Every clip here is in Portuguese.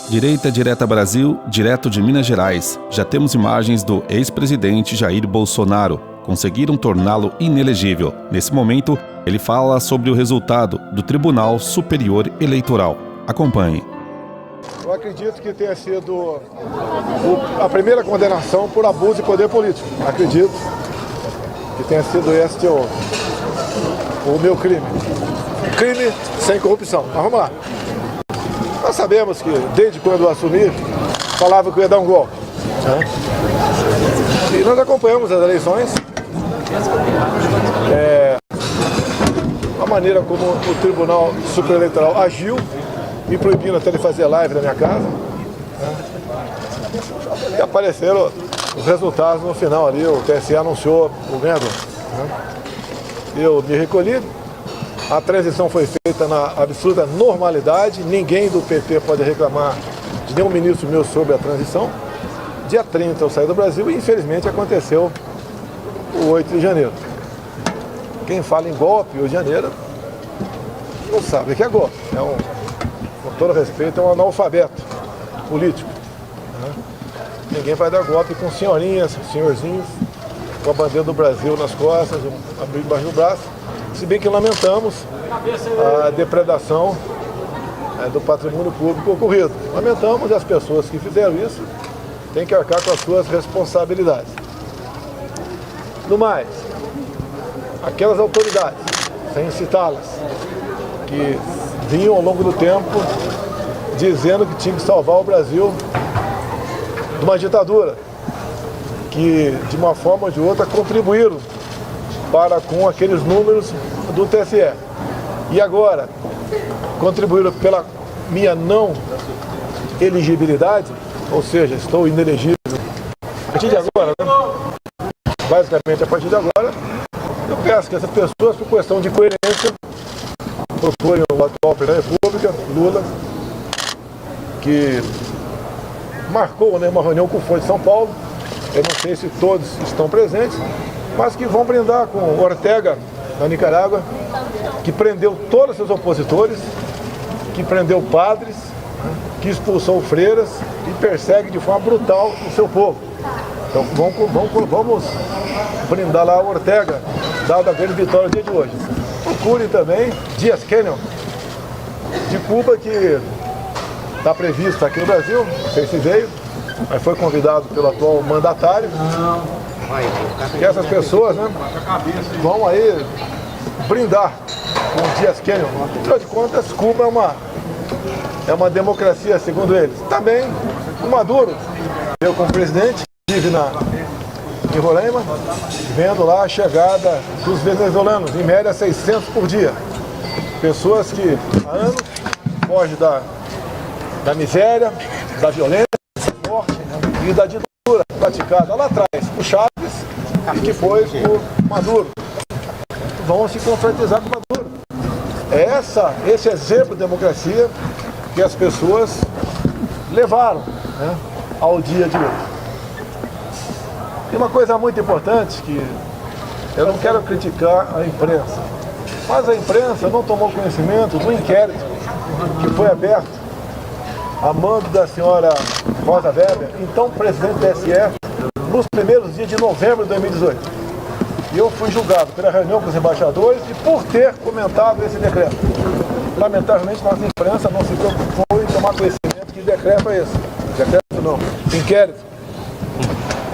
Direita Direta Brasil, direto de Minas Gerais. Já temos imagens do ex-presidente Jair Bolsonaro. Conseguiram torná-lo inelegível. Nesse momento, ele fala sobre o resultado do Tribunal Superior Eleitoral. Acompanhe. Eu acredito que tenha sido a primeira condenação por abuso de poder político. Acredito que tenha sido este o meu crime. Crime sem corrupção. Mas vamos lá. Nós sabemos que, desde quando eu assumi, falava que eu ia dar um golpe. E nós acompanhamos as eleições. A maneira como o Tribunal Superior Eleitoral agiu, me proibindo até de fazer live na minha casa. E apareceram os resultados no final ali, o TSE anunciou o ganhador. Eu me recolhi. A transição foi feita na absoluta normalidade, ninguém do PT pode reclamar de nenhum ministro meu sobre a transição. Dia 30 eu saí do Brasil e infelizmente aconteceu o 8 de janeiro. Quem fala em golpe, 8 de janeiro, não sabe o que é golpe. Com todo respeito, é um analfabeto político. Ninguém vai dar golpe com senhorinhas, senhorzinhos, com a bandeira do Brasil nas costas, abrir embaixo do braço. Se bem que lamentamos a depredação do patrimônio público ocorrido. Lamentamos, e as pessoas que fizeram isso têm que arcar com as suas responsabilidades. No mais, aquelas autoridades, sem citá-las, que vinham ao longo do tempo dizendo que tinha que salvar o Brasil de uma ditadura, que de uma forma ou de outra contribuíram para com aqueles números do TSE. E agora, contribuíram pela minha não elegibilidade, ou seja, estou inelegível. A partir de agora, basicamente a partir de agora, eu peço que essas pessoas, por questão de coerência, procurem o atual presidente da República, Lula, que marcou uma reunião com o Foro de São Paulo. Eu não sei se todos estão presentes, mas que vão brindar com o Ortega, na Nicarágua, que prendeu todos os seus opositores, que prendeu padres, que expulsou freiras e persegue de forma brutal o seu povo. Então vamos brindar lá o Ortega, dada a grande vitória no dia de hoje. Procure também Díaz-Canel, de Cuba, que está previsto aqui no Brasil, não sei se veio, mas foi convidado pelo atual mandatário. E essas pessoas, vão aí brindar com o Díaz-Canel. Afinal de contas, Cuba é uma democracia, segundo eles. Também o Maduro, eu como presidente, estive em Roraima, vendo lá a chegada dos venezuelanos, em média 600 por dia. Pessoas que há anos fogem da miséria, da violência, da morte e da ditadura praticada lá atrás por Chaves e que foi por Maduro. Vão se confraternizar com Maduro. É esse exemplo de democracia que as pessoas levaram ao dia de hoje. E uma coisa muito importante, que eu não quero criticar a imprensa, mas a imprensa não tomou conhecimento do inquérito que foi aberto a mando da senhora Rosa Weber, então presidente do TSE, nos primeiros dias de novembro de 2018. E eu fui julgado pela reunião com os embaixadores e por ter comentado esse decreto. Lamentavelmente, nossa imprensa não se preocupou em tomar conhecimento que decreto é esse. Decreto não, inquérito.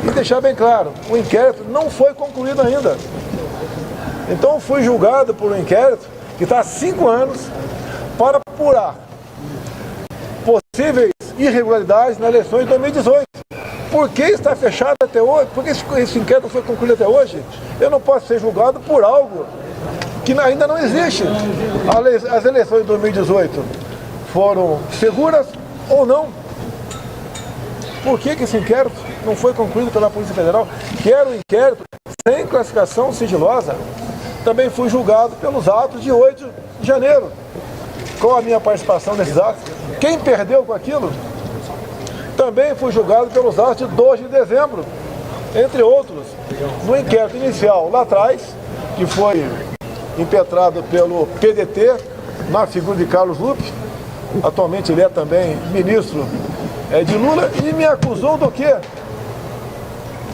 E deixar bem claro, o inquérito não foi concluído ainda. Então fui julgado por um inquérito que está há 5 anos para apurar possíveis irregularidades na eleição de 2018. Por que está fechado até hoje? Por que esse inquérito não foi concluído até hoje? Eu não posso ser julgado por algo que ainda não existe. As eleições de 2018 foram seguras ou não? Por que esse inquérito não foi concluído pela Polícia Federal? Que era um inquérito sem classificação sigilosa. Também fui julgado pelos atos de 8 de janeiro. Qual a minha participação nesses atos? Quem perdeu com aquilo? Também fui julgado pelos atos de 2 de dezembro, entre outros. No inquérito inicial lá atrás, que foi impetrado pelo PDT, na figura de Carlos Lupe, atualmente ele é também ministro de Lula, e me acusou do quê?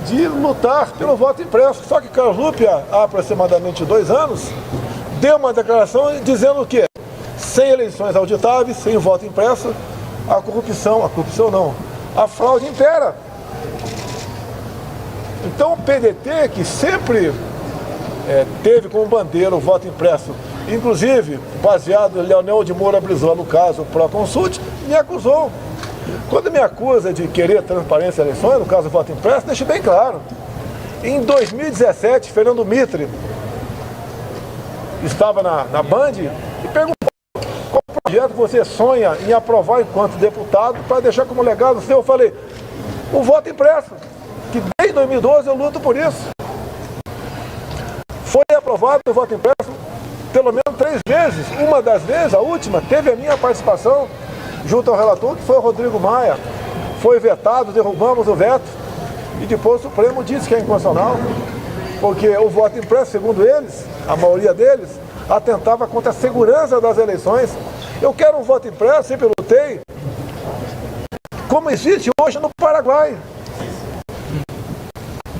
De lutar pelo voto impresso. Só que Carlos Lupe, há aproximadamente 2 anos, deu uma declaração dizendo o quê? Sem eleições auditáveis, sem voto impresso, a fraude impera. Então o PDT, que sempre teve como bandeira o voto impresso, inclusive baseado em Leonel de Moura Brizola, no caso Proconsult, me acusou. Quando me acusa de querer transparência em eleições, no caso do voto impresso, deixe bem claro. Em 2017, Fernando Mitre estava na Band e perguntou qual projeto você sonha em aprovar enquanto deputado para deixar como legado seu. Eu falei, o voto impresso, que desde 2012 eu luto por isso. Foi aprovado o voto impresso pelo menos 3 vezes. Uma das vezes, a última, teve a minha participação junto ao relator, que foi o Rodrigo Maia. Foi vetado, derrubamos o veto e depois o Supremo disse que é inconstitucional, porque o voto impresso, segundo eles, a maioria deles, atentava contra a segurança das eleições. Eu quero um voto impresso, sempre lutei, como existe hoje no Paraguai.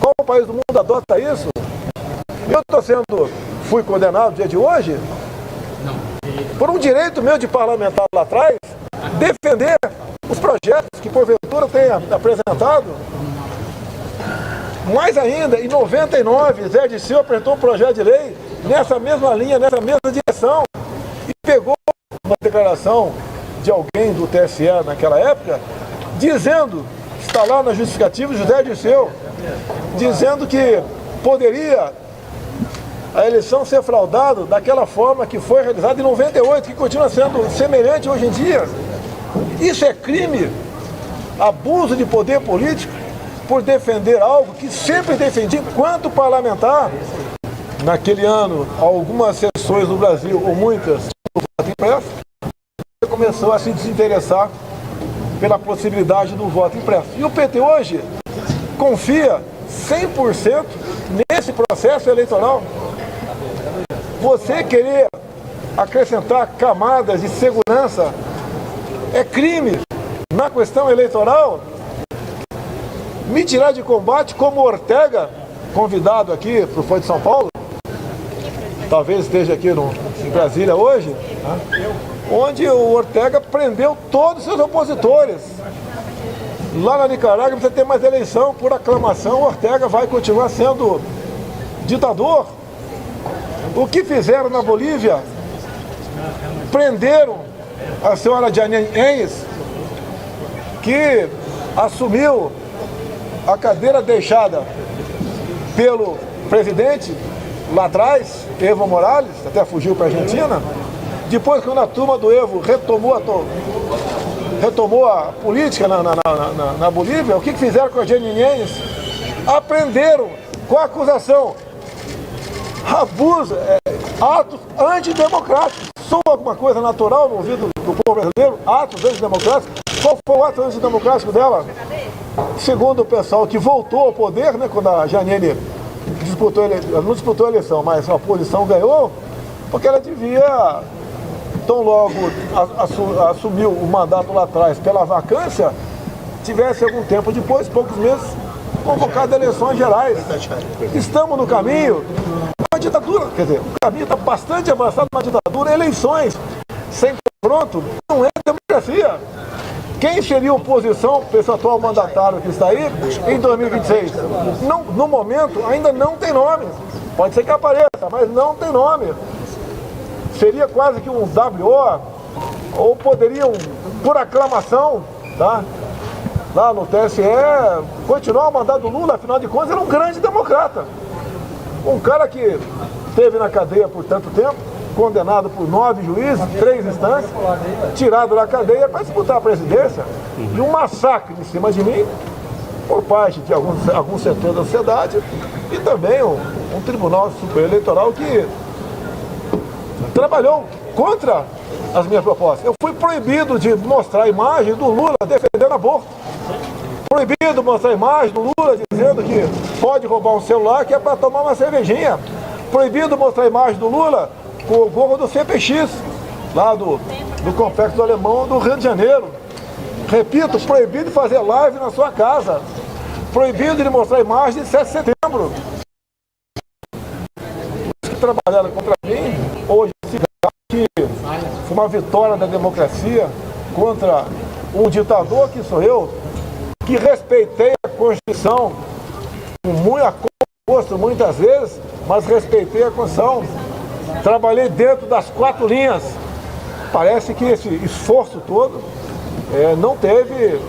Qual país do mundo adota isso? Eu fui condenado no dia de hoje, por um direito meu de parlamentar lá atrás, defender os projetos que porventura tenha apresentado. Mais ainda, em 99, Zé Dirceu apresentou um projeto de lei nessa mesma linha, nessa mesma direção, e pegou uma declaração de alguém do TSE naquela época, dizendo, está lá na justificativa, José Dirceu, dizendo que poderia a eleição ser fraudada daquela forma que foi realizada em 98, que continua sendo semelhante hoje em dia. Isso é crime, abuso de poder político por defender algo que sempre defendi enquanto parlamentar. Naquele ano, algumas sessões no Brasil, ou muitas, do voto impresso, começou a se desinteressar pela possibilidade do voto impresso. E o PT hoje confia 100% nesse processo eleitoral. Você querer acrescentar camadas de segurança é crime na questão eleitoral. Me tirar de combate como Ortega, convidado aqui para o Folha de São Paulo, talvez esteja aqui em Brasília hoje, onde o Ortega prendeu todos os seus opositores. Lá na Nicarágua precisa ter mais eleição por aclamação, o Ortega vai continuar sendo ditador. O que fizeram na Bolívia? Prenderam a senhora Janine Áñez, que assumiu a cadeira deixada pelo presidente lá atrás, Evo Morales, até fugiu para a Argentina. Depois, quando a turma do Evo retomou a política na Bolívia, o que fizeram com a Janine Áñez? Aprenderam com a acusação, abuso, atos antidemocráticos. Soa alguma coisa natural no ouvido do povo brasileiro? Atos antidemocráticos? Qual foi o ato antidemocrático dela? Segundo o pessoal que voltou ao poder, né, quando a Janine não disputou a eleição, mas a oposição ganhou, porque ela devia, tão logo assumiu o mandato lá atrás pela vacância, tivesse algum tempo depois, poucos meses, convocado eleições gerais. Estamos no caminho de uma ditadura, quer dizer, o caminho está bastante avançado na ditadura. Eleições sem confronto não é democracia. Quem seria oposição para esse atual mandatário que está aí em 2026? Não, no momento ainda não tem nome. Pode ser que apareça, mas não tem nome. Seria quase que um WO, ou poderiam, por aclamação, tá? Lá no TSE, continuar o mandato do Lula, afinal de contas, era um grande democrata. Um cara que esteve na cadeia por tanto tempo, condenado por 9 juízes, 3 instâncias, tirado da cadeia para disputar a presidência, e um massacre em cima de mim, por parte de alguns setores da sociedade, e também um Tribunal Superior Eleitoral que trabalhou contra as minhas propostas. Eu fui proibido de mostrar a imagem do Lula defendendo aborto. Proibido mostrar a imagem do Lula dizendo que pode roubar um celular que é para tomar uma cervejinha. Proibido mostrar a imagem do Lula com o gorro do CPX. lá do Complexo do Alemão do Rio de Janeiro. Repito, proibido de fazer live na sua casa. Proibido de mostrar imagens de 7 de setembro. Os que trabalharam contra mim, hoje, que foi uma vitória da democracia contra um ditador que sou eu, que respeitei a Constituição, com muito gosto muitas vezes, mas respeitei a Constituição. Trabalhei dentro das 4 linhas. Parece que esse esforço todo não teve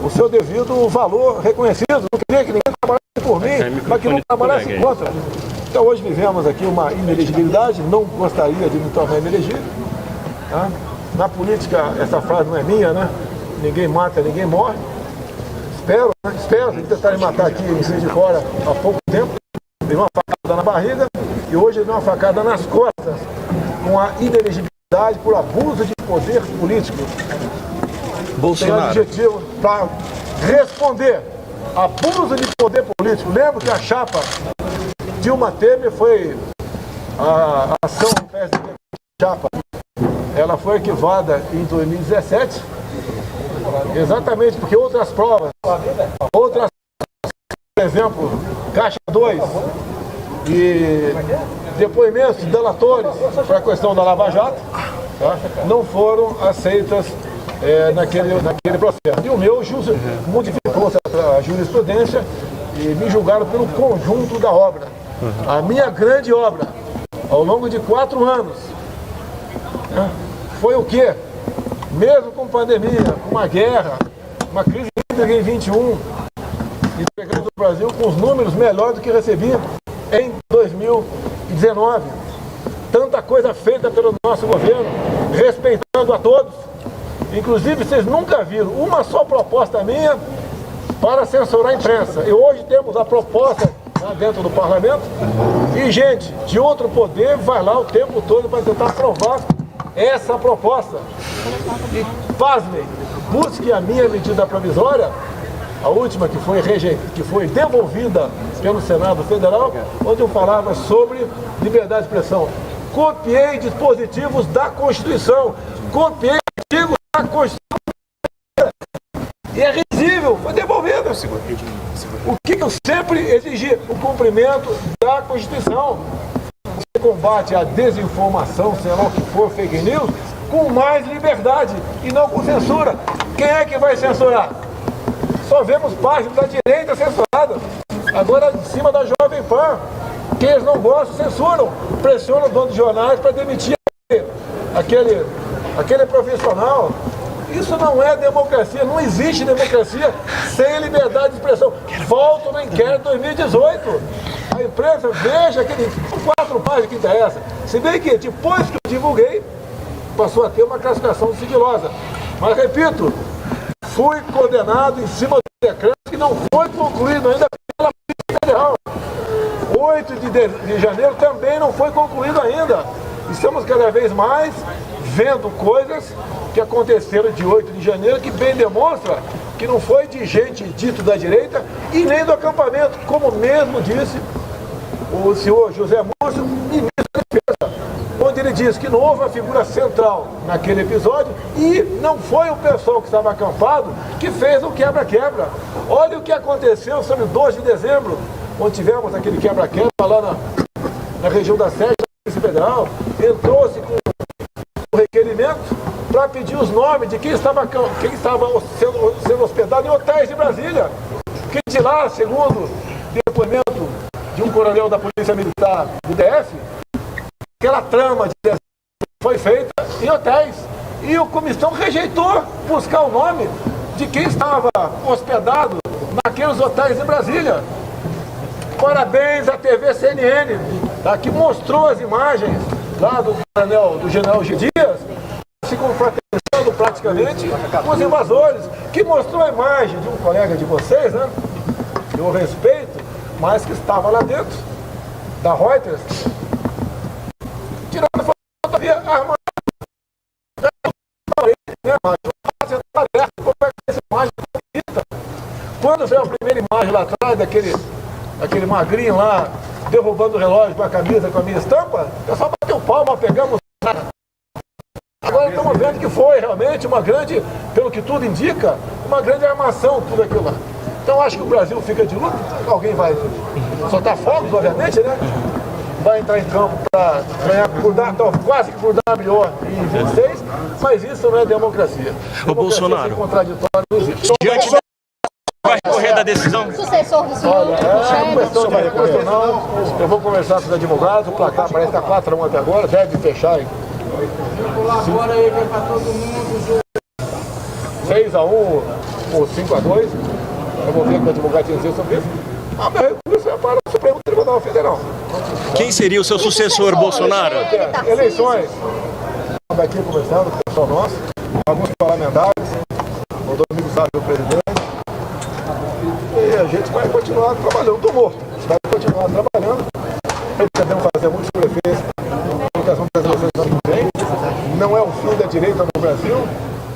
o seu devido valor reconhecido. Não queria que ninguém trabalhasse por mim, mas que não trabalhasse contra. Então hoje vivemos aqui uma inelegibilidade, não gostaria de me tornar inelegível. Tá? Na política, essa frase não é minha, né? Ninguém mata, ninguém morre. Espero que tentarem matar aqui em Juiz de Fora há pouco tempo. Deu uma facada na barriga e hoje deu uma facada nas costas com a inelegibilidade por abuso de poder político. Bolsonaro. Tem objetivo para responder abuso de poder político. Lembro que a chapa Dilma Temer foi a ação do PSDB chapa. Ela foi arquivada em 2017, exatamente porque outras provas, por exemplo, Caixa 2 e depoimentos delatores para a questão da Lava Jato, tá, não foram aceitas naquele processo. E o meu modificou a jurisprudência e me julgaram pelo conjunto da obra. A minha grande obra, ao longo de 4 anos, foi o quê? Mesmo com pandemia, com uma guerra, uma crise hídrica em 21, entregando o Brasil com os números melhores do que recebi em 2019. Tanta coisa feita pelo nosso governo, respeitando a todos. Inclusive, vocês nunca viram uma só proposta minha para censurar a imprensa. E hoje temos a proposta lá dentro do parlamento e gente de outro poder vai lá o tempo todo para tentar aprovar essa proposta. E pasmem, busque a minha medida provisória, a última que foi devolvida pelo Senado Federal, onde eu falava sobre liberdade de expressão. Copiei dispositivos da Constituição, copiei artigos da Constituição e é risível, foi devolvida. O que eu sempre exigi? O cumprimento da Constituição. Você combate a desinformação, sei lá o que for, fake news, com mais liberdade e não com censura. Quem é que vai censurar? Só vemos páginas da direita censuradas. Agora, em cima da Jovem Pan, quem eles não gostam, censuram. Pressionam o dono de jornais para demitir aquele profissional. Isso não é democracia, não existe democracia sem liberdade de expressão. Volto no inquérito de 2018. A imprensa, veja aquele 4 páginas que interessa. Se bem que depois que eu divulguei, passou a ter uma classificação sigilosa. Mas repito, fui condenado em cima do decreto que não foi concluído ainda pela Polícia Federal. 8 de janeiro também não foi concluído ainda. Estamos cada vez mais vendo coisas que aconteceram de 8 de janeiro que bem demonstra que não foi de gente dito da direita e nem do acampamento, como mesmo disse o senhor José Múcio, ministro da Defesa, onde ele diz que não houve uma figura central naquele episódio e não foi o pessoal que estava acampado que fez o quebra-quebra. Olha o que aconteceu sobre 12 de dezembro, onde tivemos aquele quebra-quebra lá na região da sede da Polícia Federal, entrou-se com o requerimento para pedir os nomes de quem estava sendo hospedado em hotéis de Brasília. Que de lá, segundo depoimento de um coronel da Polícia Militar do DF, aquela trama de foi feita em hotéis. E a comissão rejeitou buscar o nome de quem estava hospedado naqueles hotéis em Brasília. Parabéns à TV CNN, tá, que mostrou as imagens lá do general G. Dias, se confraternizando praticamente com os invasores, que mostrou a imagem de um colega de vocês, né? Eu respeito, mas que estava lá dentro, da Reuters, tirando fotografia armada. Quando veio a primeira imagem lá atrás, daquele magrinho lá, derrubando o relógio com a camisa, com a minha estampa, eu só bateu palma, pegamos realmente uma grande, pelo que tudo indica, uma grande armação, tudo aquilo lá. Então acho que o Brasil fica de luto, alguém vai soltar fogos, obviamente, né? Vai entrar em campo para ganhar quase que por WO em 26, mas isso não é democracia. O Bolsonaro, contraditório não existe. diante da... vai recorrer da decisão? Sucessor do senhor, Olha, é uma questão de recurso, não. Eu vou conversar com os advogados, o placar parece que está 4-1 até agora, deve fechar em Colabora aí, vai para todo mundo. 6-1 ou 5-2. Eu vou ver o que o advogado tinha a dizer sobre isso. A minha recurso é para o Supremo Tribunal Federal. Quem seria o seu sucessor, Bolsonaro? Eleições. Estamos aqui conversando com o pessoal nosso, alguns parlamentares, o Domingos Sávio, o presidente. E a gente vai continuar trabalhando. Estou morto. A gente vai continuar trabalhando. Pretendemos fazer muitos prefeitos na votação das eleições do ano que vem. Não é o fim da direita no Brasil.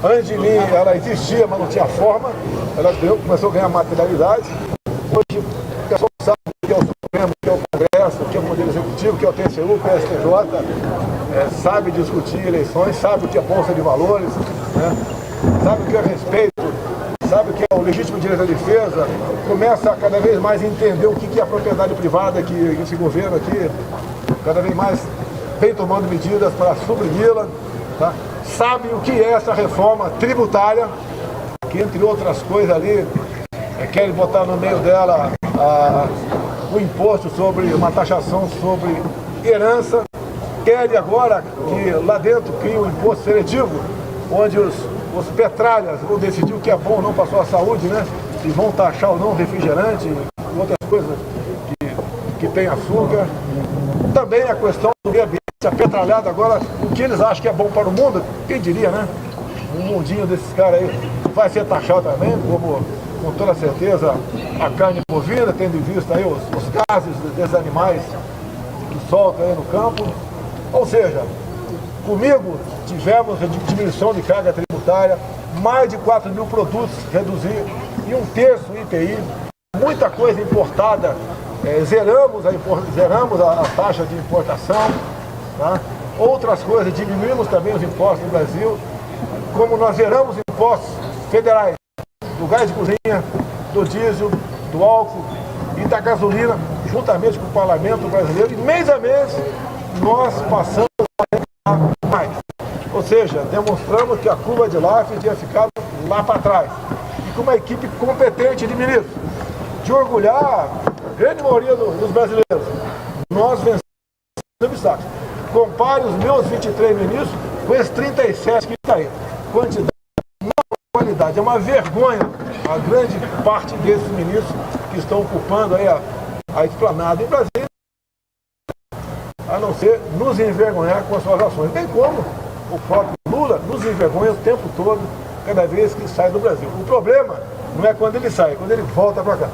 Antes de mim, ela existia, mas não tinha forma. Ela começou a ganhar materialidade. Hoje, o pessoal sabe o que é o Supremo, o que é o Congresso, o que é o Poder Executivo, o que é o TCU, o que é o STJ, sabe discutir eleições, sabe o que é Bolsa de Valores, né? Sabe o que é respeito, sabe o que é o legítimo direito à defesa, começa a cada vez mais entender o que é a propriedade privada que esse governo aqui, cada vez mais vem tomando medidas para suprimi-la, tá? Sabe o que é essa reforma tributária, que entre outras coisas ali, querem botar no meio dela o imposto sobre uma taxação sobre herança, querem agora que lá dentro crie um imposto seletivo, onde os petralhas vão decidir o que é bom ou não para a sua saúde, né? E vão taxar ou não refrigerante e outras coisas que tem açúcar. Também a questão do meio ambiente, a petralhada agora, o que eles acham que é bom para o mundo, quem diria, né? Um mundinho desses caras aí vai ser taxado também, como com toda certeza a carne bovina, tendo em vista aí os gases desses animais que soltam aí no campo. Ou seja, comigo tivemos diminuição de carga tributária, mais de 4 mil produtos reduzir e 1/3 IPI, muita coisa importada, zeramos a taxa de importação, tá? Outras coisas, diminuímos também os impostos no Brasil, como nós zeramos impostos federais, do gás de cozinha, do diesel, do álcool e da gasolina, juntamente com o parlamento brasileiro, e mês a mês nós passamos a mais. Ou seja, demonstramos que a curva de Laffer tinha ficado lá para trás. E com uma equipe competente de ministros, de orgulhar a grande maioria dos brasileiros, nós vencemos obstáculos. Compare os meus 23 ministros com esses 37 que estão aí. Quantidade, não qualidade. É uma vergonha a grande parte desses ministros que estão ocupando aí a esplanada em Brasília, a não ser nos envergonhar com as suas ações. Bem como o próprio Lula nos envergonha o tempo todo, cada vez que sai do Brasil. O problema não é quando ele sai, é quando ele volta para cá.